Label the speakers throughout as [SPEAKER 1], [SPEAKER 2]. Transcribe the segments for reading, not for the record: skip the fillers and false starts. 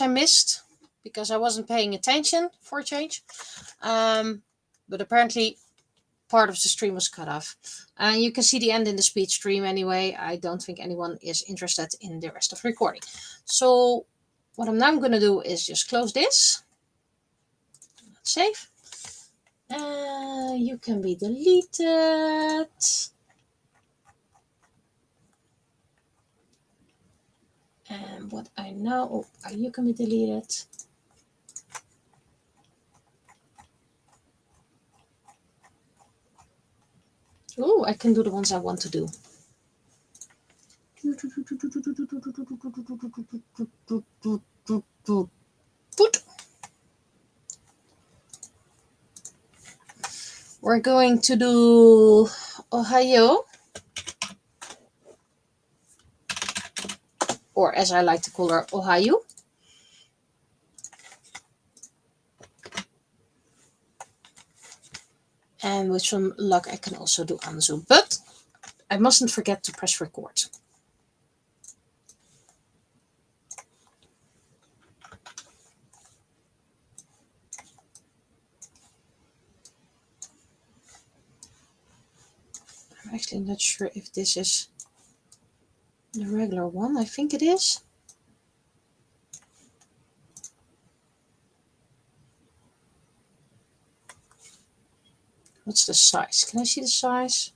[SPEAKER 1] I missed because I wasn't paying attention for a change. But apparently part of the stream was cut off. You can see the end in the speed stream anyway. I don't think anyone is interested in the rest of the recording. So what I'm now going to do is just close this. Save. You can be deleted. And what I know, you can be deleted. Oh, I can do the ones I want to do. We're going to do Ohayou, or as I like to call her, Ohayou. And with some luck, I can also do Anzu. But I mustn't forget to press record. I'm actually not sure if this is the regular one. I think it is. What's the size? Can I see the size?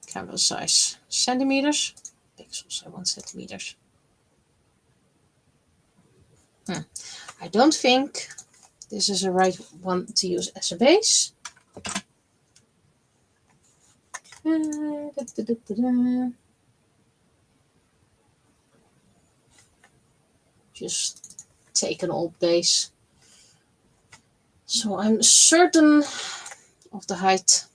[SPEAKER 1] Canvas size. Centimeters? Pixels. I want centimeters. I don't think this is the right one to use as a base. Just take an old base. So I'm certain of the height.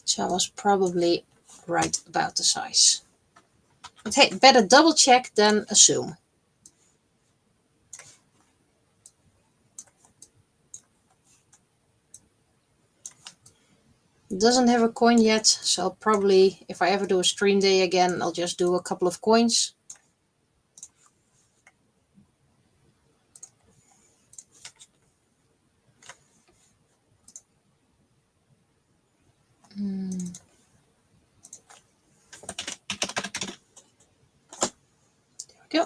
[SPEAKER 1] So I was probably right about the size. But hey, better double check than assume. It doesn't have a coin yet, so I'll probably, if I ever do a stream day again, I'll just do a couple of coins. There we go.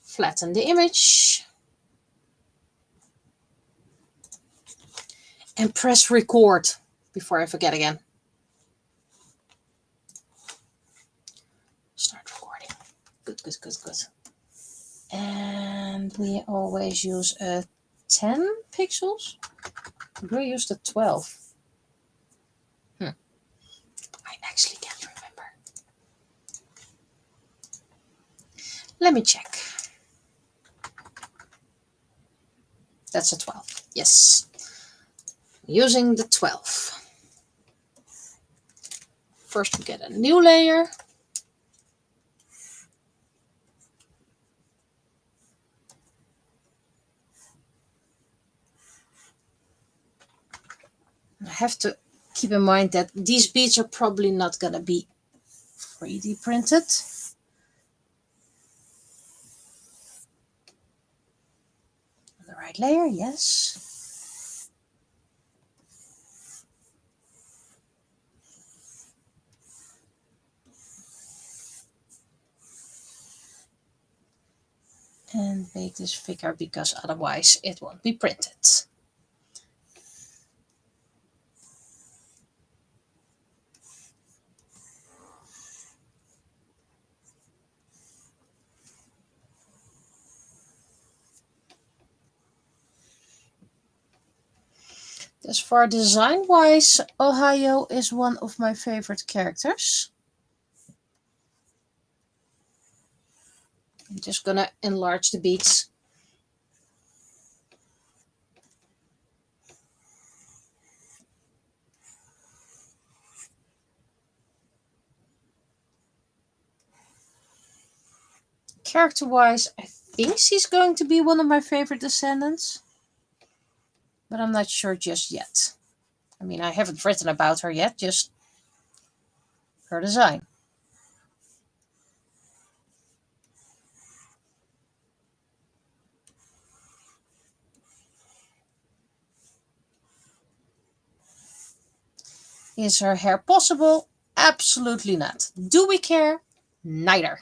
[SPEAKER 1] Flatten the image. And press record before I forget again. Start recording. Good, good, good, good. And we always use 10 pixels. We used a 12. I actually can't remember. Let me check. That's a 12. Yes. Using the 12. First we get a new layer. I have to keep in mind that these beads are probably not going to be 3D printed. The right layer, yes. And make this bigger because otherwise it won't be printed. As far design-wise, Ohayou is one of my favorite characters. I'm just gonna enlarge the beads. Character-wise, I think she's going to be one of my favorite descendants, but I'm not sure just yet. I mean, I haven't written about her yet, just her design. Is her hair possible? Absolutely not. Do we care? Neither.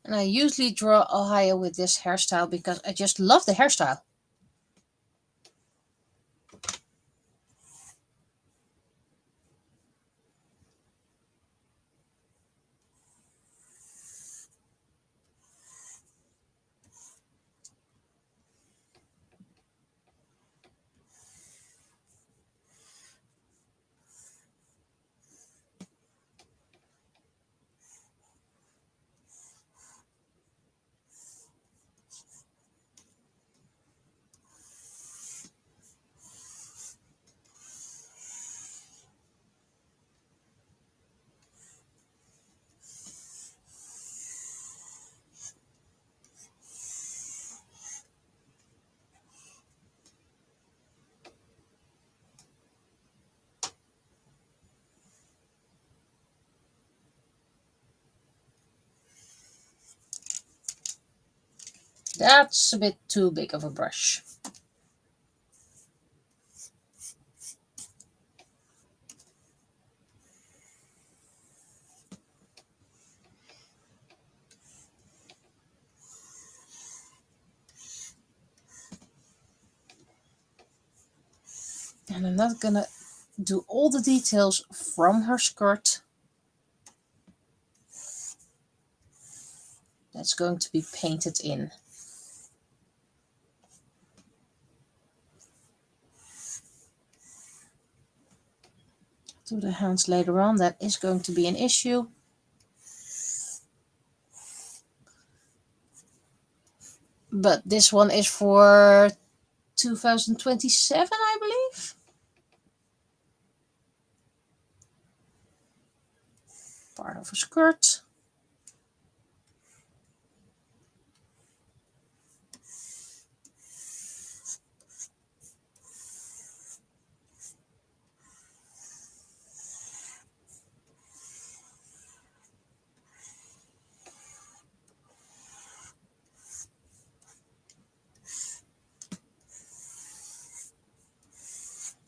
[SPEAKER 1] And I usually draw Ohayou with this hairstyle because I just love the hairstyle. That's a bit too big of a brush. And I'm not gonna do all the details from her skirt. That's going to be painted in. Do the hands later on, that is going to be an issue. But this one is for 2027, I believe. Part of a skirt.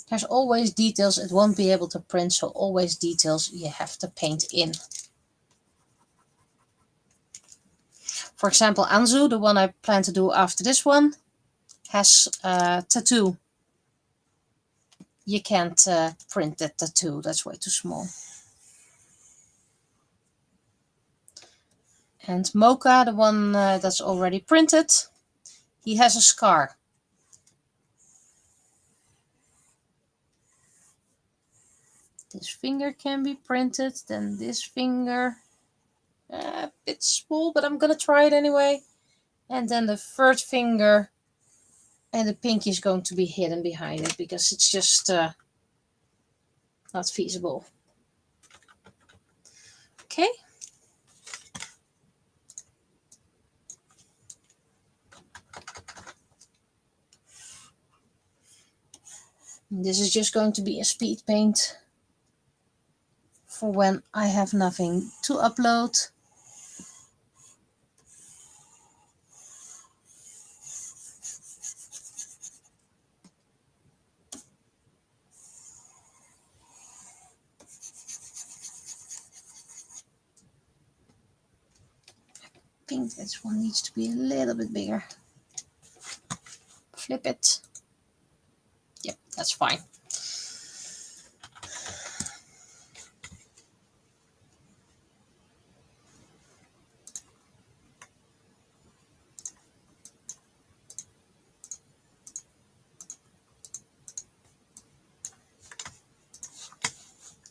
[SPEAKER 1] There's always details it won't be able to print, so always details you have to paint in. For example, Anzu, the one I plan to do after this one, has a tattoo. You can't print that tattoo, that's way too small. And Mocha, the one that's already printed, he has a scar. This finger can be printed, then this finger, a bit small, but I'm gonna try it anyway. And then the third finger and the pinky is going to be hidden behind it because it's just not feasible. Okay. And this is just going to be a speed paint for when I have nothing to upload. think this one needs to be a little bit bigger. Flip it. Yep, that's fine.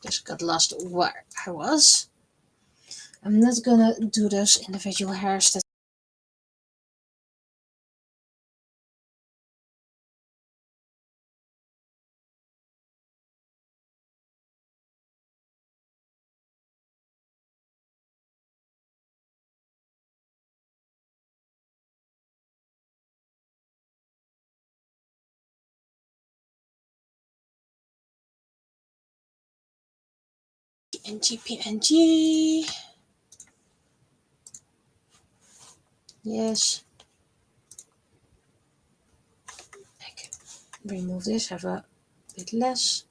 [SPEAKER 1] Just got lost where I was. I'm not gonna do those individual hairs. That PNG. Yes. I can remove this, have a bit less.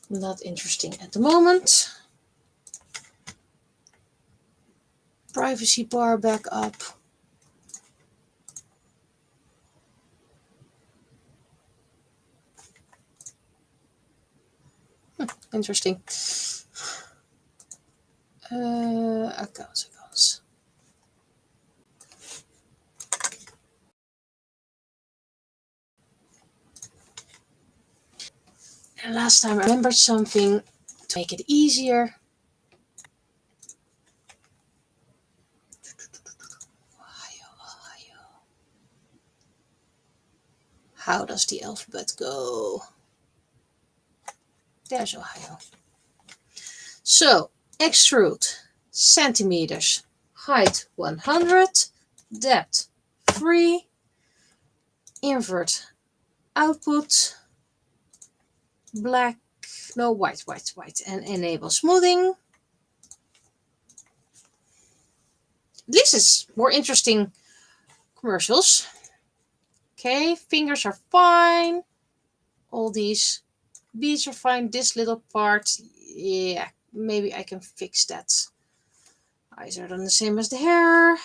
[SPEAKER 1] Not interesting at the moment. Privacy bar back up. Interesting. Accounts. And last time I remembered something to make it easier. Ohayou. How does the alphabet go? There's Ohayou. So, extrude, centimeters, height 100, depth 3, invert output, black, no, white, and enable smoothing. This is more interesting commercials. Okay, fingers are fine. All these beads are fine. This little part, yeah, maybe I can fix that. Eyes are done the same as the hair.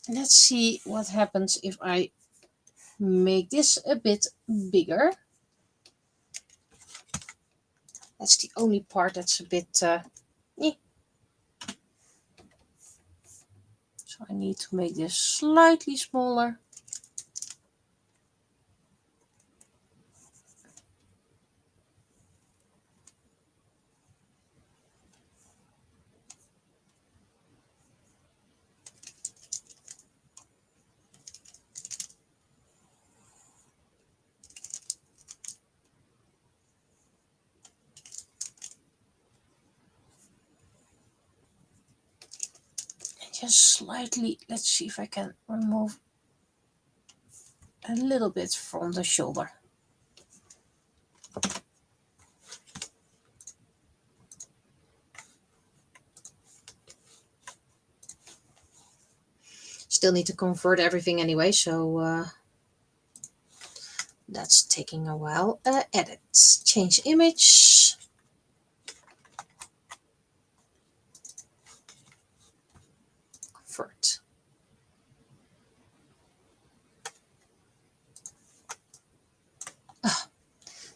[SPEAKER 1] Let's see what happens if I make this a bit bigger. That's the only part that's a bit eh. So I need to make this slightly smaller. Just slightly, let's see if I can remove a little bit from the shoulder. Still need to convert everything anyway, so that's taking a while. Edit, change image. Convert.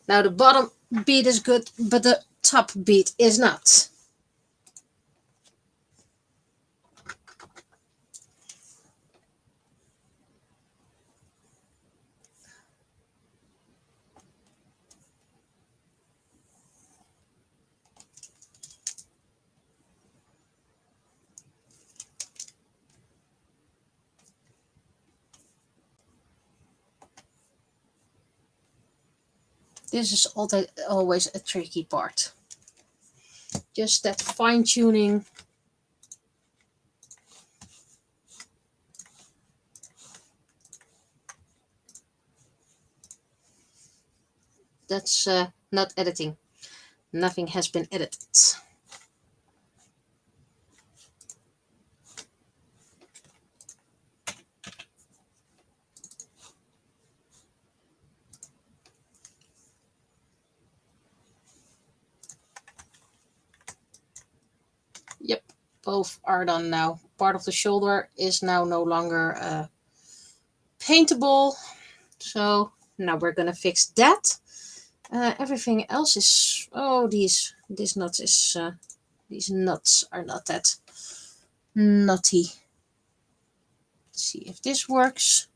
[SPEAKER 1] Now the bottom bead is good, but the top bead is not. This is always a tricky part. Just that fine tuning. That's not editing. Nothing has been edited. both are done now. Part of the shoulder is now no longer paintable. So now we're gonna fix that. Everything else is, oh, these nuts is, these nuts are not that nutty. Let's see if this works.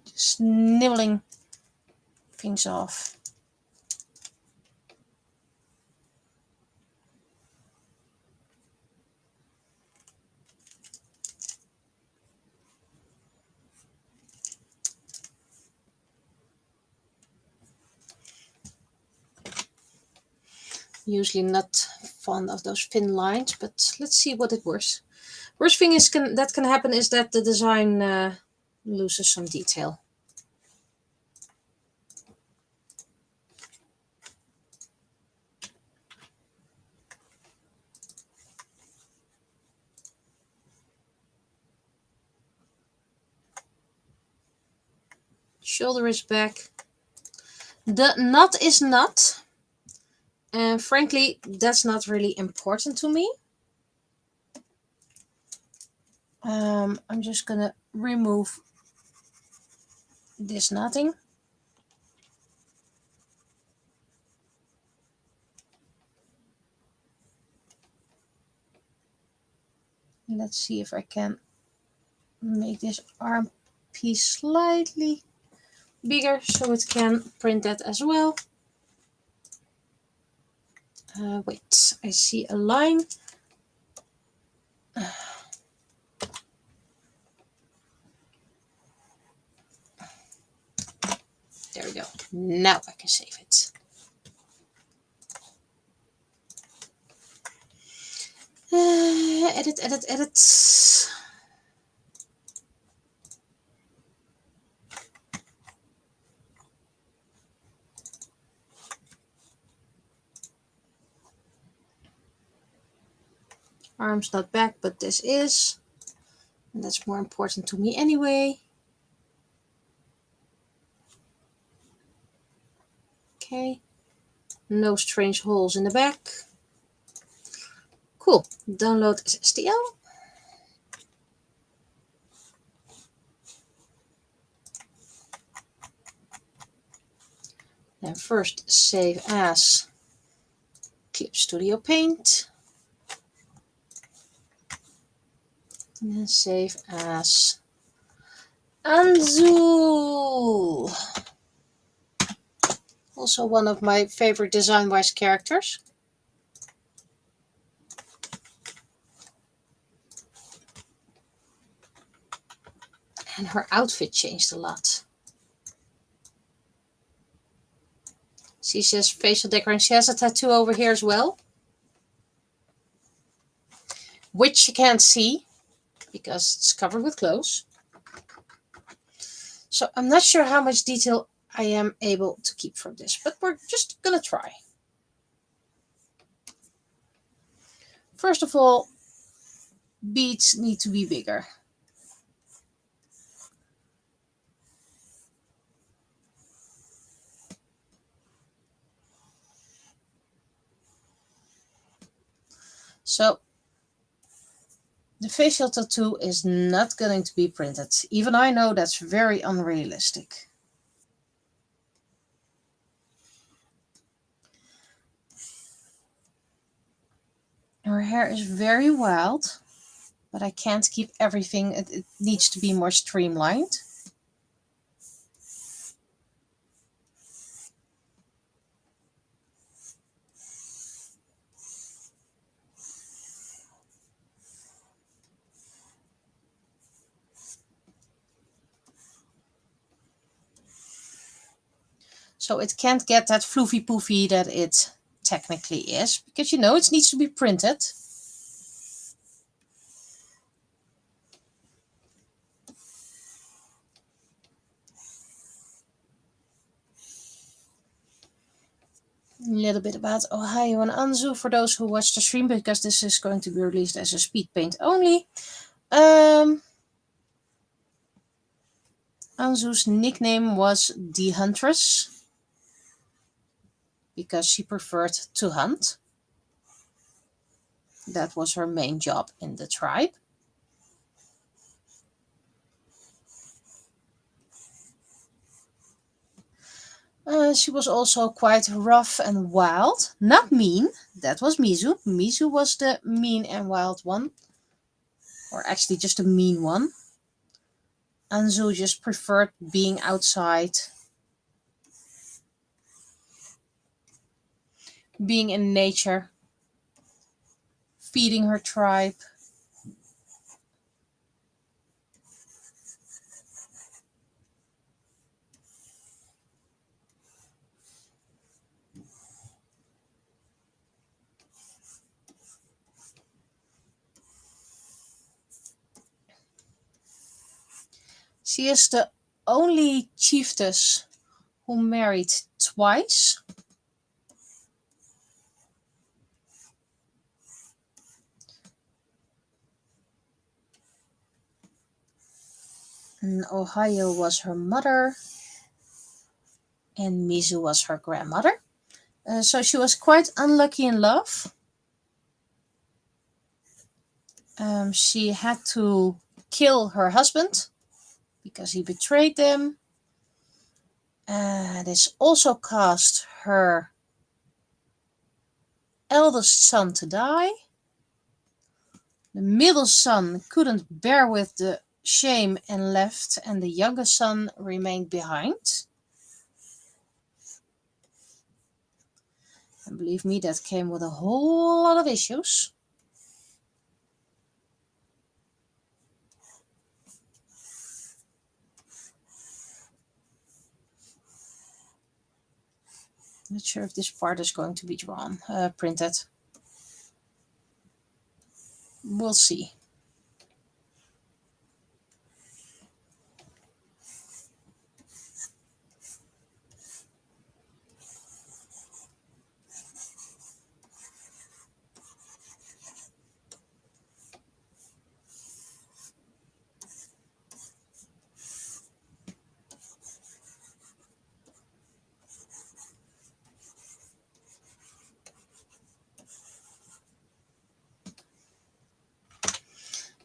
[SPEAKER 1] Just nibbling things off. Usually not fond of those thin lines, but let's see what it works. Worst thing is that can happen is that the design loses some detail. Shoulder is back. The knot is not, and frankly that's not really important to me. I'm just gonna remove this knotting. Let's see if I can make this arm piece slightly bigger so it can print that as well. Wait, I see a line. There we go. Now I can save it. Edit, edit, edit. Arm's not back, but this is. And that's more important to me anyway. Okay. No strange holes in the back. Cool. Download as STL. Then first save as Clip Studio Paint. And then save as Anzu. Also one of my favorite design-wise characters. And her outfit changed a lot. She says facial decoration. She has a tattoo over here as well, which you can't see because it's covered with clothes. So I'm not sure how much detail I am able to keep from this, but we're just gonna try. First of all, beads need to be bigger. So the facial tattoo is not going to be printed. Even I know that's very unrealistic. Her hair is very wild, but I can't keep everything. It needs to be more streamlined. So it can't get that floofy poofy that it technically is, because you know it needs to be printed. A little bit about Ohayou and Anzu for those who watch the stream, because this is going to be released as a speed paint only. Anzu's nickname was the Huntress. because she preferred to hunt. That was her main job in the tribe. She was also quite rough and wild. Not mean. That was Mizu. Mizu was the mean and wild one. Or actually just a mean one. Anzu just preferred being outside. Being in nature. Feeding her tribe. She is the only chiefess who married twice. And Ohayou was her mother. And Mizu was her grandmother. So she was quite unlucky in love. She had to kill her husband because he betrayed them. This also caused her eldest son to die. The middle son couldn't bear with the shame and left, and the youngest son remained behind. And believe me, that came with a whole lot of issues. Not sure if this part is going to be drawn, printed. We'll see.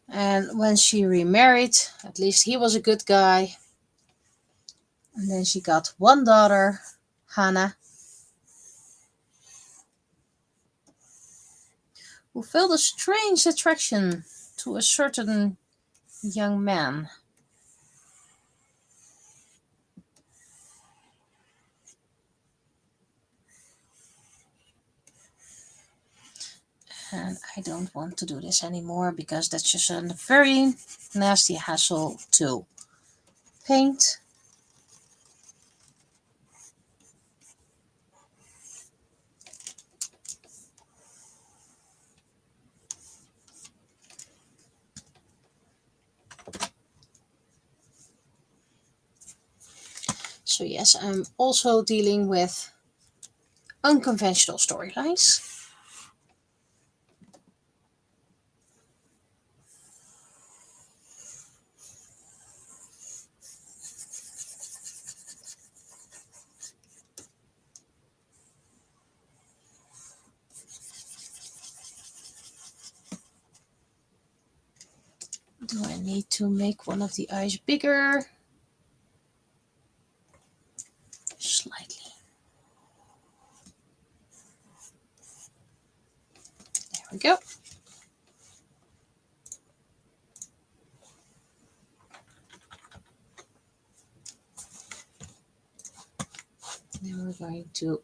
[SPEAKER 1] And when she remarried, at least he was a good guy. And then she got one daughter, Hannah, who felt a strange attraction to a certain young man. And I don't want to do this anymore because that's just a very nasty hassle to paint. So yes, I'm also dealing with unconventional storylines. Do I need to make one of the eyes bigger? Slightly. There we go. Then we're going to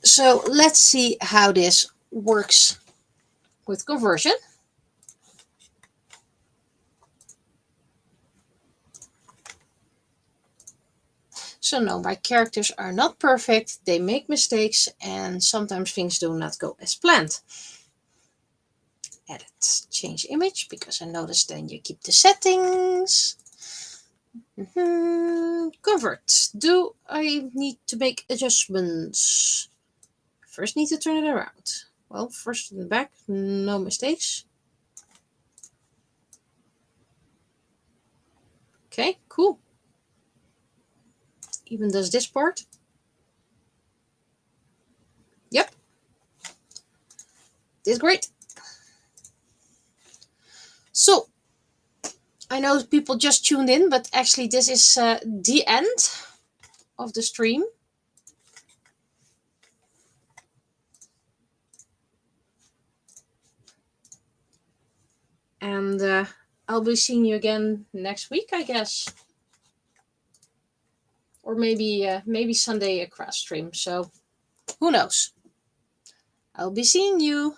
[SPEAKER 1] So let's see how this works with conversion. So no, my characters are not perfect. They make mistakes and sometimes things do not go as planned. Edit, change image, because I noticed then you keep the settings. Convert. Do I need to make adjustments? First need to turn it around. Well, first in the back, no mistakes. Okay, cool. Even does this part. Yep. Did great. So, I know people just tuned in, but actually this is the end of the stream. And I'll be seeing you again next week, I guess. Or maybe Sunday a craft stream. So who knows? I'll be seeing you.